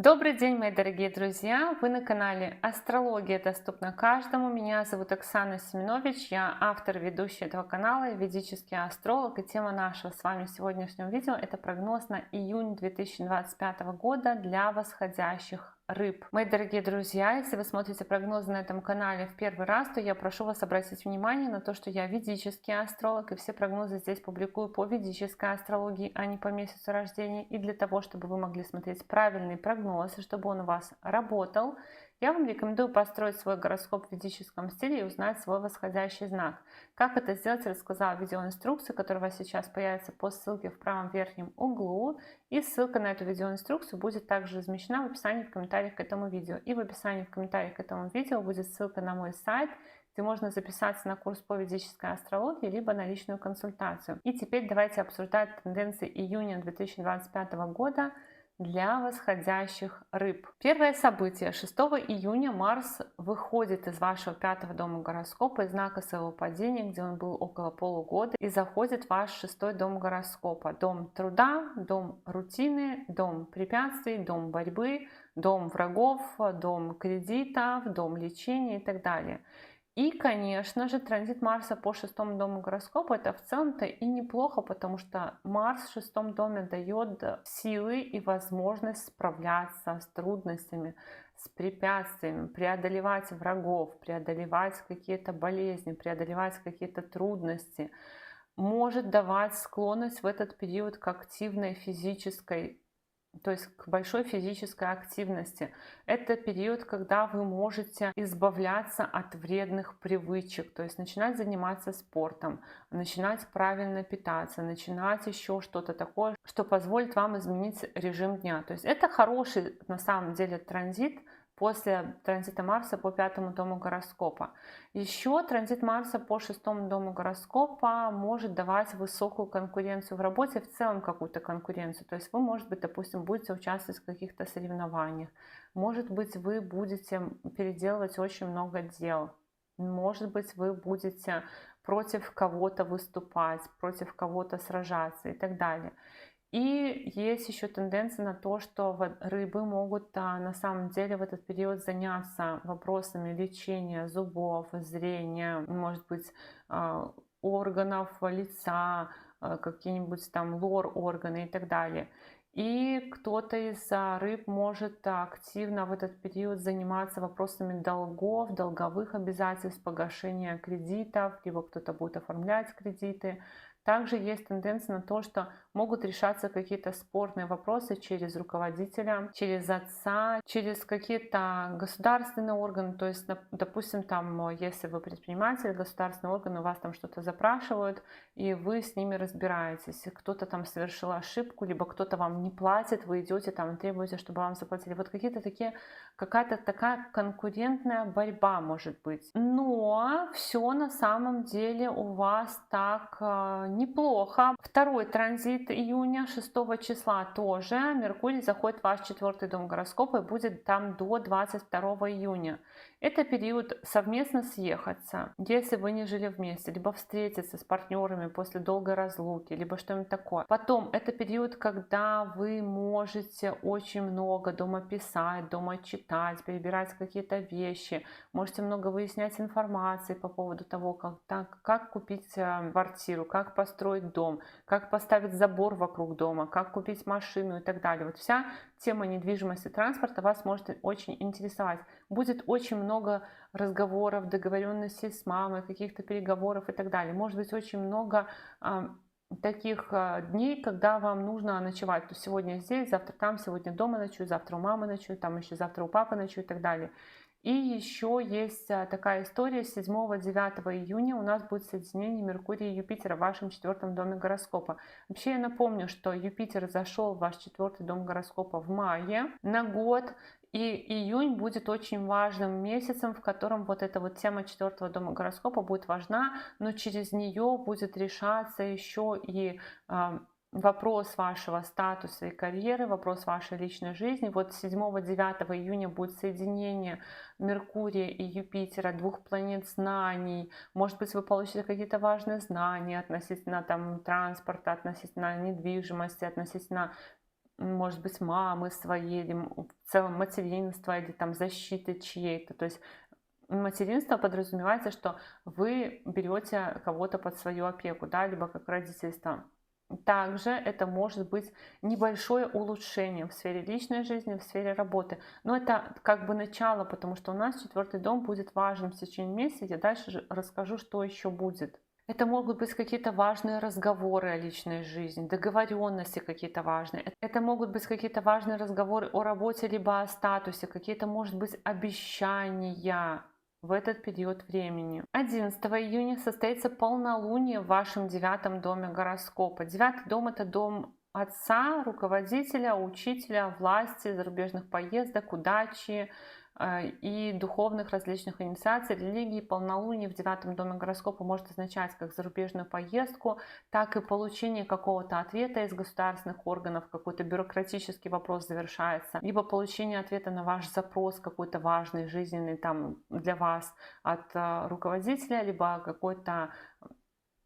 Добрый день, мои дорогие друзья! Вы на канале Астрология доступна каждому. Меня зовут Оксана Семенович, я автор и ведущая этого канала и ведический астролог. И тема нашего с вами сегодняшнего видео — это прогноз на июнь 2025 года для восходящих рыб. Мои дорогие друзья, если вы смотрите прогнозы на этом канале в первый раз, то я прошу вас обратить внимание на то, что я ведический астролог, и все прогнозы здесь публикую по ведической астрологии, а не по месяцу рождения. И для того, чтобы вы могли смотреть правильный прогноз, и чтобы он у вас работал, я вам рекомендую построить свой гороскоп в ведическом стиле и узнать свой восходящий знак. Как это сделать, рассказала в видеоинструкции, которая у вас сейчас появится по ссылке в правом верхнем углу. И ссылка на эту видеоинструкцию будет также размещена в описании в комментариях к этому видео. И в описании в комментариях к этому видео будет ссылка на мой сайт, где можно записаться на курс по ведической астрологии, либо на личную консультацию. И теперь давайте обсуждать тенденции июня 2025 года для восходящих рыб. Первое событие. 6 июня Марс выходит из вашего пятого дома гороскопа, из знака своего падения, где он был около полугода, и заходит в ваш шестой дом гороскопа. Дом труда, дом рутины, дом препятствий, дом борьбы, дом врагов, дом кредитов, дом лечения и так далее. И, конечно же, транзит Марса по шестому дому гороскопа — это в целом-то и неплохо, потому что Марс в шестом доме дает силы и возможность справляться с трудностями, с препятствиями, преодолевать врагов, преодолевать какие-то болезни, преодолевать какие-то трудности. Может давать склонность в этот период к активной физической, то есть к большой физической активности. Это период, когда вы можете избавляться от вредных привычек, то есть начинать заниматься спортом, начинать правильно питаться, начинать еще что-то такое, что позволит вам изменить режим дня. То есть это хороший на самом деле транзит после транзита Марса по пятому дому гороскопа. Еще транзит Марса по шестому дому гороскопа может давать высокую конкуренцию в работе, в целом какую-то конкуренцию. То есть вы, может быть, допустим, будете участвовать в каких-то соревнованиях, может быть, вы будете переделывать очень много дел, может быть, вы будете против кого-то выступать, против кого-то сражаться и так далее. И есть еще тенденция на то, что рыбы могут на самом деле в этот период заняться вопросами лечения зубов, зрения, может быть, органов лица, какие-нибудь там лор-органы и так далее. И кто-то из рыб может активно в этот период заниматься вопросами долгов, долговых обязательств, погашения кредитов, либо кто-то будет оформлять кредиты. Также есть тенденция на то, что могут решаться какие-то спорные вопросы через руководителя, через отца, через какие-то государственные органы. То есть, допустим, там, если вы предприниматель, государственные органы у вас там что-то запрашивают, и вы с ними разбираетесь. Кто-то там совершил ошибку, либо кто-то вам не платит, вы идете там и требуете, чтобы вам заплатили. Вот какие-то такие, какая-то такая конкурентная борьба может быть. Но все на самом деле у вас так неплохо. Второй транзит июня, 6 числа тоже. Меркурий заходит в ваш четвертый дом гороскопа и будет там до 22 июня. Это период совместно съехаться, если вы не жили вместе, либо встретиться с партнерами после долгой разлуки, либо что-нибудь такое. Потом это период, когда вы можете очень много дома писать, дома читать, перебирать какие-то вещи, можете много выяснять информации по поводу того, как купить квартиру, как построить дом, как поставить забор вокруг дома, как купить машину и так далее. Вот вся тема недвижимости, транспорта вас может очень интересовать. Будет очень много разговоров, договоренностей с мамой, каких-то переговоров и так далее. Может быть очень много таких дней, когда вам нужно ночевать. То есть сегодня здесь, завтра там, сегодня дома ночую, завтра у мамы ночую, там еще завтра у папы ночую и так далее. И еще есть такая история: 7-9 июня у нас будет соединение Меркурия и Юпитера в вашем четвертом доме гороскопа. Вообще я напомню, что Юпитер зашел в ваш четвертый дом гороскопа в мае на год, и июнь будет очень важным месяцем, в котором вот эта вот тема четвертого дома гороскопа будет важна, но через нее будет решаться еще и вопрос вашего статуса и карьеры, вопрос вашей личной жизни. Вот 7-9 июня будет соединение Меркурия и Юпитера, двух планет знаний. Может быть, вы получите какие-то важные знания относительно там транспорта, относительно недвижимости, относительно может быть, мамы своей, или в целом материнства, или там защиты чьей-то. То есть материнство подразумевается, что вы берете кого-то под свою опеку, да, либо как родительство. Также это может быть небольшое улучшение в сфере личной жизни, в сфере работы. Но это как бы начало, потому что у нас четвертый дом будет важным в течение месяца. Я дальше расскажу, что еще будет. Это могут быть какие-то важные разговоры о личной жизни, договоренности какие-то важные. Это могут быть какие-то важные разговоры о работе, либо о статусе, какие-то, может быть, обещания в этот период времени. 11 июня состоится полнолуние в вашем девятом доме гороскопа. Девятый дом — это дом отца, руководителя, учителя, власти, зарубежных поездок, удачи и духовных различных инициаций, религии. Полнолуние в девятом доме гороскопа может означать как зарубежную поездку, так и получение какого-то ответа из государственных органов, какой-то бюрократический вопрос завершается, либо получение ответа на ваш запрос какой-то важный, жизненный там для вас от руководителя, либо какой-то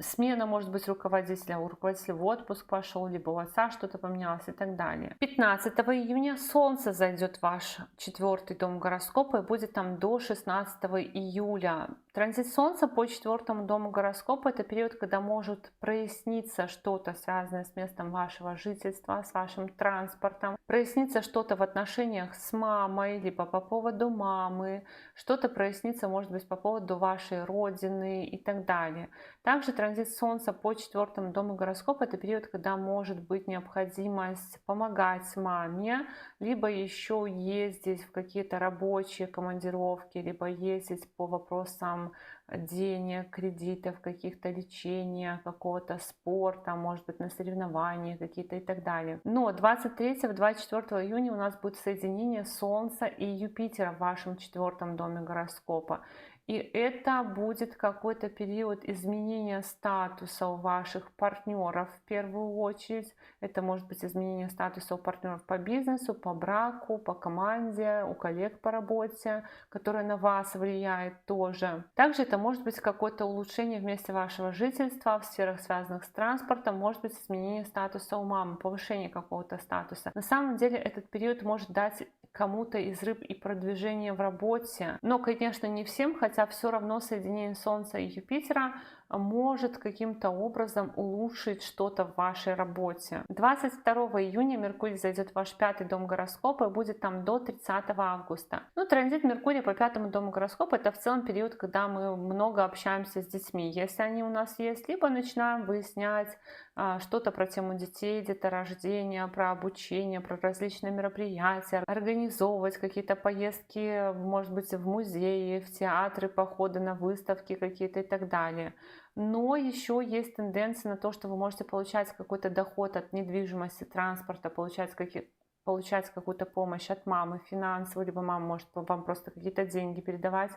смена, может быть, руководителя, у руководителя в отпуск пошел, либо у отца что-то поменялось и так далее. 15 июня Солнце зайдет в ваш четвертый дом гороскопа и будет там до 16 июля. Транзит Солнца по четвертому дому гороскопа — это период, когда может проясниться что-то, связанное с местом вашего жительства, с вашим транспортом, прояснится что-то в отношениях с мамой, либо по поводу мамы, что-то прояснится, может быть, по поводу вашей родины и так далее. Также транзит Солнца по четвертому дому гороскопа — это период, когда может быть необходимость помогать маме, либо еще ездить в какие-то рабочие командировки, либо ездить по вопросам денег, кредитов, каких-то лечения, какого-то спорта, может быть, на соревнования какие-то и так далее. Но 23-24 июня у нас будет соединение Солнца и Юпитера в вашем четвертом доме гороскопа. И это будет какой-то период изменения статуса у ваших партнеров в первую очередь. Это может быть изменение статуса у партнеров по бизнесу, по браку, по команде, у коллег по работе, которое на вас влияет тоже. Также это может быть какое-то улучшение в месте вашего жительства, в сферах, связанных с транспортом, может быть изменение статуса у мамы, повышение какого-то статуса. На самом деле этот период может дать кому-то изрыв и продвижение в работе. Но, конечно, не всем, хотя все равно соединение Солнца и Юпитера может каким-то образом улучшить что-то в вашей работе. 22 июня Меркурий зайдет в ваш пятый дом гороскопа и будет там до 30 августа. Ну, транзит Меркурия по пятому дому гороскопа — это в целом период, когда мы много общаемся с детьми, если они у нас есть, либо начинаем выяснять что-то про тему детей, деторождения, про обучение, про различные мероприятия, организовывать какие-то поездки, может быть, в музеи, в театры, походы на выставки какие-то и так далее. Но еще есть тенденция на то, что вы можете получать какой-то доход от недвижимости, транспорта, получать какую-то помощь от мамы финансовую, либо мама может вам просто какие-то деньги передавать.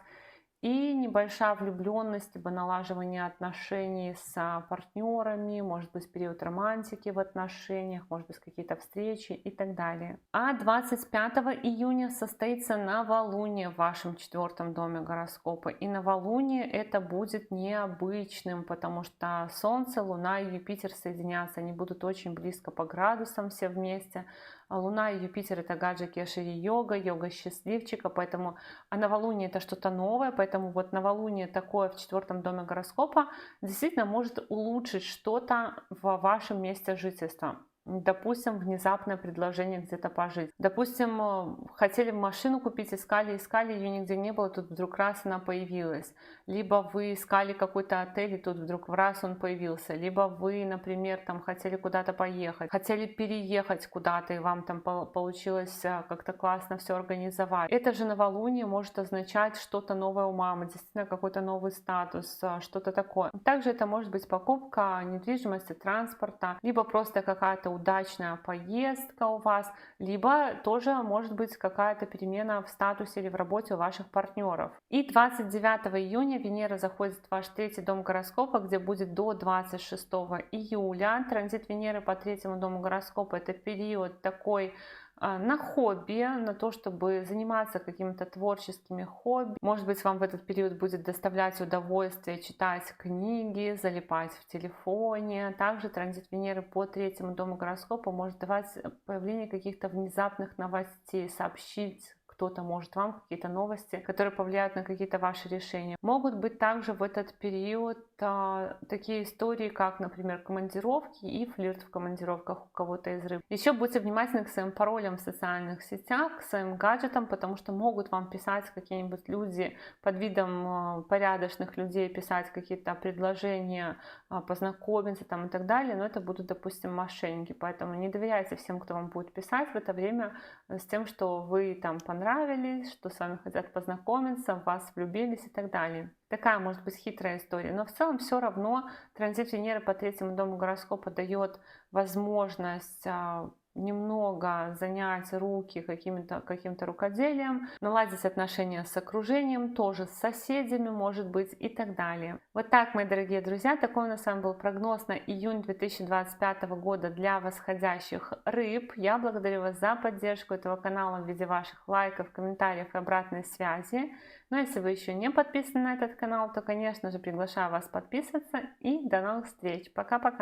И небольшая влюбленность, либо налаживание отношений с партнерами, может быть, период романтики в отношениях, может быть, какие-то встречи и так далее. А 25 июня состоится новолуние в вашем четвертом доме гороскопа. И новолуние это будет необычным, потому что Солнце, Луна и Юпитер соединятся, они будут очень близко по градусам все вместе. Луна и Юпитер — это гаджи кешери йога, йога счастливчика, поэтому новолуние — это что-то новое, поэтому вот новолуние такое в четвертом доме гороскопа действительно может улучшить что-то в вашем месте жительства. Допустим, внезапное предложение где-то пожить. Допустим, хотели машину купить, искали, ее нигде не было, тут вдруг раз она появилась. Либо вы искали какой-то отель, и тут вдруг раз он появился. Либо вы, например, там хотели куда-то поехать, хотели переехать куда-то, и вам там получилось как-то классно все организовать. Это же новолуние может означать что-то новое у мамы, действительно какой-то новый статус, что-то такое. Также это может быть покупка недвижимости, транспорта, либо просто какая-то удачная поездка у вас, либо тоже может быть какая-то перемена в статусе или в работе у ваших партнеров. И 29 июня Венера заходит в ваш третий дом гороскопа, где будет до 26 июля. Транзит Венеры по третьему дому гороскопа — это период такой на хобби, на то, чтобы заниматься какими-то творческими хобби. Может быть, вам в этот период будет доставлять удовольствие читать книги, залипать в телефоне. Также транзит Венеры по третьему дому гороскопа может давать появление каких-то внезапных новостей, сообщить кто-то может вам какие-то новости, которые повлияют на какие-то ваши решения. Могут быть также в этот период такие истории, как, например, командировки и флирт в командировках у кого-то из рыб. Еще будьте внимательны к своим паролям в социальных сетях, к своим гаджетам, потому что могут вам писать какие-нибудь люди под видом порядочных людей, писать какие-то предложения, познакомиться там и так далее, но это будут, допустим, мошенники, поэтому не доверяйте всем, кто вам будет писать в это время с тем, что вы там понравились, что с вами хотят познакомиться, в вас влюбились и так далее. Такая может быть хитрая история, но в целом все равно транзит Венеры по третьему дому гороскопа дает возможность немного занять руки каким-то рукоделием, наладить отношения с окружением, тоже с соседями, может быть, и так далее. Вот так, мои дорогие друзья, такой у нас с вами был прогноз на июнь 2025 года для восходящих рыб. Я благодарю вас за поддержку этого канала в виде ваших лайков, комментариев и обратной связи. Но если вы еще не подписаны на этот канал, то, конечно же, приглашаю вас подписываться. И до новых встреч. Пока-пока.